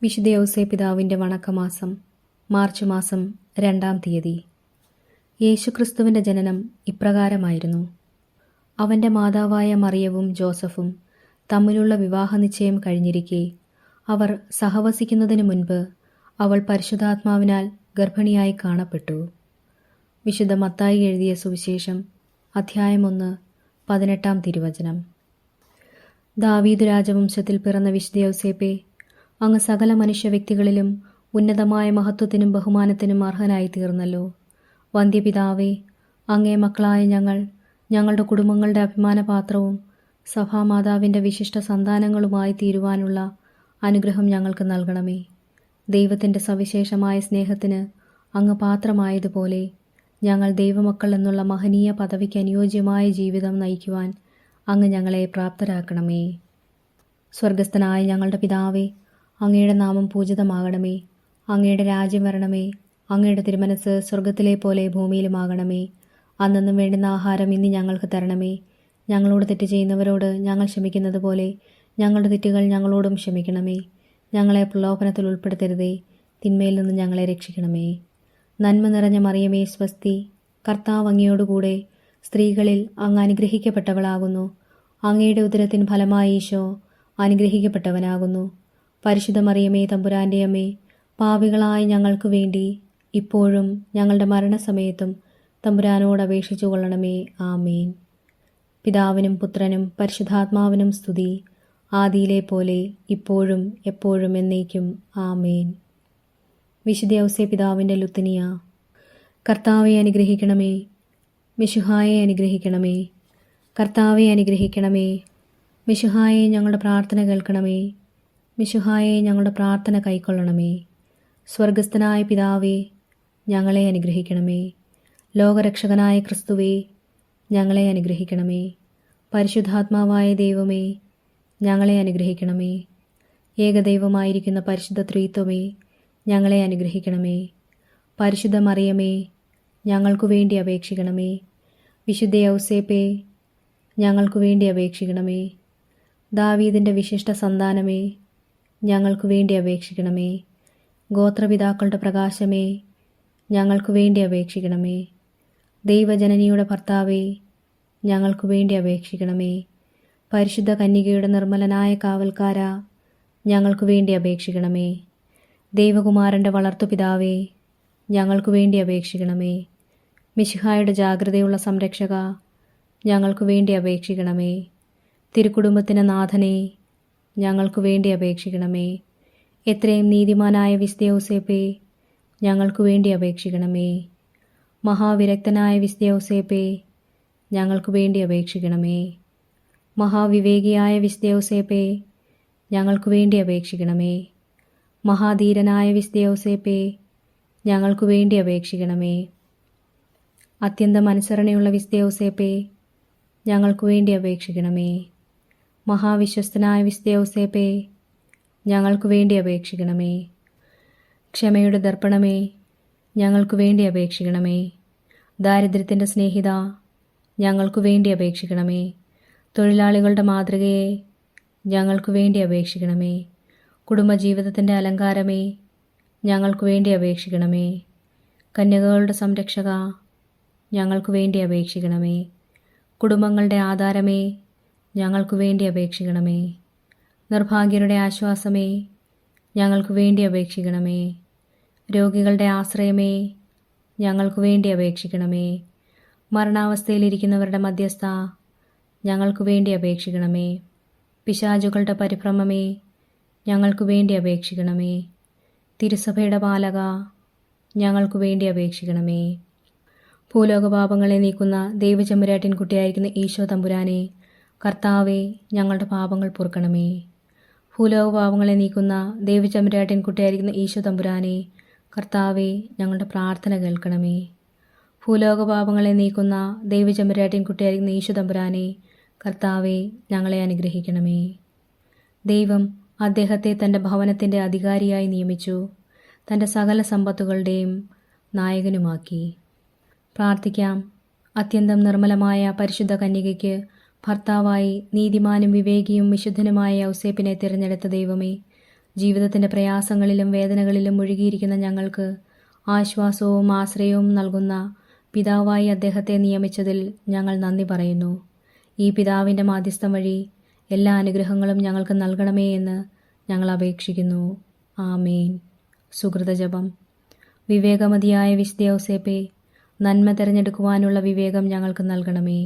വിശുദ്ധ ഔസേപ്പിതാവിൻ്റെ വണക്കമാസം മാർച്ച് മാസം 2-ാം തീയതി. യേശുക്രിസ്തുവിൻ്റെ ജനനം ഇപ്രകാരമായിരുന്നു. അവൻ്റെ മാതാവായ മറിയവും ജോസഫും തമ്മിലുള്ള വിവാഹനിശ്ചയം കഴിഞ്ഞിരിക്കെ അവർ സഹവസിക്കുന്നതിനു മുൻപ് അവൾ പരിശുദ്ധാത്മാവിനാൽ ഗർഭിണിയായി കാണപ്പെട്ടു. വിശുദ്ധ മത്തായി എഴുതിയ സുവിശേഷം അധ്യായം 1, 18-ാം തിരുവചനം. ദാവീദ് രാജവംശത്തിൽ പിറന്ന വിശുദ്ധ ഔസേപ്പേ, അങ്ങ് സകല മനുഷ്യ വ്യക്തികളിലും ഉന്നതമായ മഹത്വത്തിനും ബഹുമാനത്തിനും അർഹനായി തീർന്നല്ലോ. വന്ധ്യപിതാവേ, അങ്ങേ മക്കളായ ഞങ്ങളുടെ കുടുംബങ്ങളുടെ അഭിമാനപാത്രവും സഭാമാതാവിൻ്റെ വിശിഷ്ട സന്താനങ്ങളുമായി തീരുവാനുള്ള അനുഗ്രഹം ഞങ്ങൾക്ക് നൽകണമേ. ദൈവത്തിൻ്റെ സവിശേഷമായ സ്നേഹത്തിന് അങ്ങ് പാത്രമായതുപോലെ ഞങ്ങൾ ദൈവമക്കൾ എന്നുള്ള മഹനീയ പദവിക്ക് അനുയോജ്യമായ ജീവിതം നയിക്കുവാൻ അങ്ങ് ഞങ്ങളെ പ്രാപ്തരാക്കണമേ. സ്വർഗസ്ഥനായ ഞങ്ങളുടെ പിതാവേ, അങ്ങയുടെ നാമം പൂജിതമാകണമേ. അങ്ങയുടെ രാജ്യം വരണമേ. അങ്ങയുടെ തിരുമനസ് സ്വർഗത്തിലെ പോലെ ഭൂമിയിലുമാകണമേ. അന്നെന്നും വേണ്ടുന്ന ആഹാരം ഇന്ന് ഞങ്ങൾക്ക് തരണമേ. ഞങ്ങളോട് തെറ്റ് ചെയ്യുന്നവരോട് ഞങ്ങൾ ക്ഷമിക്കുന്നത് പോലെ ഞങ്ങളുടെ തെറ്റുകൾ ഞങ്ങളോടും ക്ഷമിക്കണമേ. ഞങ്ങളെ പ്രലോഭനത്തിൽ ഉൾപ്പെടുത്തരുതേ, തിന്മയിൽ നിന്ന് ഞങ്ങളെ രക്ഷിക്കണമേ. നന്മ നിറഞ്ഞ മറിയമേ സ്വസ്തി, കർത്താവ് അങ്ങയോടുകൂടെ സ്ത്രീകളിൽ അങ്ങ് അനുഗ്രഹിക്കപ്പെട്ടവളാകുന്നു. അങ്ങയുടെ ഉദരത്തിൻ ഫലമായി ഈശോ അനുഗ്രഹിക്കപ്പെട്ടവനാകുന്നു. പരിശുദ്ധ മറിയമേ തമ്പുരാൻ്റെ അമ്മേ, പാപികളായ ഞങ്ങൾക്ക് വേണ്ടി ഇപ്പോഴും ഞങ്ങളുടെ മരണസമയത്തും തമ്പുരാനോട് അപേക്ഷിച്ചു കൊള്ളണമേ. ആമേൻ. പിതാവിനും പുത്രനും പരിശുദ്ധാത്മാവിനും സ്തുതി, ആദിയിലെ പോലെ ഇപ്പോഴും എപ്പോഴും എന്നേക്കും. ആമേൻ. വിശുദ്ധ ഔസേപ്പിതാവിൻ്റെ ലുത്തിനിയ. കർത്താവെ അനുഗ്രഹിക്കണമേ. മിശുഹായെ അനുഗ്രഹിക്കണമേ. കർത്താവെ അനുഗ്രഹിക്കണമേ. മിശുഹായെ ഞങ്ങളുടെ പ്രാർത്ഥന കേൾക്കണമേ. മിശുഹായെ ഞങ്ങളുടെ പ്രാർത്ഥന കൈക്കൊള്ളണമേ. സ്വർഗസ്ഥനായ പിതാവേ, ഞങ്ങളെ അനുഗ്രഹിക്കണമേ. ലോകരക്ഷകനായ ക്രിസ്തുവേ, ഞങ്ങളെ അനുഗ്രഹിക്കണമേ. പരിശുദ്ധാത്മാവായ ദൈവമേ, ഞങ്ങളെ അനുഗ്രഹിക്കണമേ. ഏകദൈവമായിരിക്കുന്ന പരിശുദ്ധ ത്രിത്വമേ, ഞങ്ങളെ അനുഗ്രഹിക്കണമേ. പരിശുദ്ധ മറിയമേ, ഞങ്ങൾക്കു വേണ്ടി അപേക്ഷിക്കണമേ. വിശുദ്ധ ഔസേപ്പേ, ഞങ്ങൾക്കു വേണ്ടി അപേക്ഷിക്കണമേ. ദാവീദിൻ്റെ വിശിഷ്ട സന്താനമേ, ഞങ്ങൾക്കു വേണ്ടി അപേക്ഷിക്കണമേ. ഗോത്രപിതാക്കളുടെ പ്രകാശമേ, ഞങ്ങൾക്കു വേണ്ടി അപേക്ഷിക്കണമേ. ദൈവജനനിയുടെ ഭർത്താവേ, ഞങ്ങൾക്കു വേണ്ടി അപേക്ഷിക്കണമേ. പരിശുദ്ധ കന്യകയുടെ നിർമ്മലനായ കാവൽക്കാര, ഞങ്ങൾക്കു വേണ്ടി അപേക്ഷിക്കണമേ. ദൈവകുമാരൻ്റെ വളർത്തുപിതാവേ, ഞങ്ങൾക്കു വേണ്ടി അപേക്ഷിക്കണമേ. മിശിഹായുടെ ജാഗ്രതയുള്ള സംരക്ഷക, ഞങ്ങൾക്കു വേണ്ടി അപേക്ഷിക്കണമേ. തിരുക്കുടുംബത്തിന് നാഥനെ, ഞങ്ങൾക്കു വേണ്ടി അപേക്ഷിക്കണമേ. എത്രയും നീതിമാനായ വിശുദ്ധ ഔസേപ്പേ, ഞങ്ങൾക്കു വേണ്ടി അപേക്ഷിക്കണമേ. മഹാവിരക്തനായ വിശുദ്ധ ഔസേപ്പേ, ഞങ്ങൾക്കു വേണ്ടി അപേക്ഷിക്കണമേ. മഹാവിവേകിയായ വിശുദ്ധ ഔസേപ്പേ, ഞങ്ങൾക്കു വേണ്ടി അപേക്ഷിക്കണമേ. മഹാധീരനായ വിശുദ്ധ ഔസേപ്പേ, ഞങ്ങൾക്കു വേണ്ടി അപേക്ഷിക്കണമേ. അത്യന്തം അനുസരണയുള്ള വിശുദ്ധ ഔസേപ്പേ, ഞങ്ങൾക്കു വേണ്ടി അപേക്ഷിക്കണമേ. മഹാവിശ്വസ്തനായ വിശുദ്ധ ഔസേപ്പേ, ഞങ്ങൾക്കു വേണ്ടി അപേക്ഷിക്കണമേ. ക്ഷമയുടെ ദർപ്പണമേ, ഞങ്ങൾക്കു വേണ്ടി അപേക്ഷിക്കണമേ. ദാരിദ്ര്യത്തിൻ്റെ സ്നേഹിത, ഞങ്ങൾക്കു വേണ്ടി അപേക്ഷിക്കണമേ. തൊഴിലാളികളുടെ മാതൃകയെ, ഞങ്ങൾക്കു വേണ്ടി അപേക്ഷിക്കണമേ. കുടുംബജീവിതത്തിൻ്റെ അലങ്കാരമേ, ഞങ്ങൾക്കു വേണ്ടി അപേക്ഷിക്കണമേ. കന്യകകളുടെ സംരക്ഷക, ഞങ്ങൾക്കു വേണ്ടി അപേക്ഷിക്കണമേ. കുടുംബങ്ങളുടെ ആധാരമേ, ഞങ്ങൾക്കു വേണ്ടി അപേക്ഷിക്കണമേ. നിർഭാഗ്യരുടെ ആശ്വാസമേ, ഞങ്ങൾക്കു വേണ്ടി അപേക്ഷിക്കണമേ. രോഗികളുടെ ആശ്രയമേ, ഞങ്ങൾക്കു വേണ്ടി അപേക്ഷിക്കണമേ. മരണാവസ്ഥയിലിരിക്കുന്നവരുടെ മധ്യസ്ഥ, ഞങ്ങൾക്കു വേണ്ടി അപേക്ഷിക്കണമേ. പിശാചുകളുടെ പരിഭ്രമമേ, ഞങ്ങൾക്കു വേണ്ടി അപേക്ഷിക്കണമേ. തിരുസഭയുടെ പാലക, ഞങ്ങൾക്കു വേണ്ടി അപേക്ഷിക്കണമേ. ഭൂലോകപാപങ്ങളെ നീക്കുന്ന ദൈവചമ്പുരാട്ടിൻ കുട്ടിയായിരിക്കുന്ന ഈശോ തമ്പുരാനെ, കർത്താവെ, ഞങ്ങളുടെ പാപങ്ങൾ പൊറുക്കണമേ. ഭൂലോകപാപങ്ങളെ നീക്കുന്ന ദൈവചമ്പുരാട്ടിൻ കുട്ടിയായിരിക്കുന്ന ഈശോ തമ്പുരാനെ, കർത്താവെ, ഞങ്ങളുടെ പ്രാർത്ഥന കേൾക്കണമേ. ഭൂലോകപാപങ്ങളെ നീക്കുന്ന ദൈവചമ്പുരാട്ടിൻ കുട്ടിയായിരിക്കുന്ന ഈശോ തമ്പുരാനെ, കർത്താവെ, ഞങ്ങളെ അനുഗ്രഹിക്കണമേ. ദൈവം അദ്ദേഹത്തെ തൻ്റെ ഭവനത്തിൻ്റെ അധികാരിയായി നിയമിച്ചു, തൻ്റെ സകല സമ്പത്തുകളുടെയും നായകനുമാക്കി. പ്രാർത്ഥിക്കാം. അത്യന്തം നിർമ്മലമായ പരിശുദ്ധ കന്യകയ്ക്ക് ഭർത്താവായി നീതിമാനും വിവേകിയും വിശുദ്ധനുമായ ഔസേപ്പിനെ തിരഞ്ഞെടുത്ത ദൈവമേ, ജീവിതത്തിൻ്റെ പ്രയാസങ്ങളിലും വേദനകളിലും മുഴുകിയിരിക്കുന്ന ഞങ്ങൾക്ക് ആശ്വാസവും ആശ്രയവും നൽകുന്ന പിതാവായി അദ്ദേഹത്തെ നിയമിച്ചതിൽ ഞങ്ങൾ നന്ദി പറയുന്നു. ഈ പിതാവിൻ്റെ മാധ്യസ്ഥം വഴി എല്ലാ അനുഗ്രഹങ്ങളും ഞങ്ങൾക്ക് നൽകണമേ എന്ന് ഞങ്ങൾ അപേക്ഷിക്കുന്നു. ആമേൻ. സുകൃതജപം. വിവേകമതിയായ വിശുദ്ധ ഔസേപ്പേ, നന്മ തിരഞ്ഞെടുക്കുവാനുള്ള വിവേകം ഞങ്ങൾക്ക് നൽകണമേ.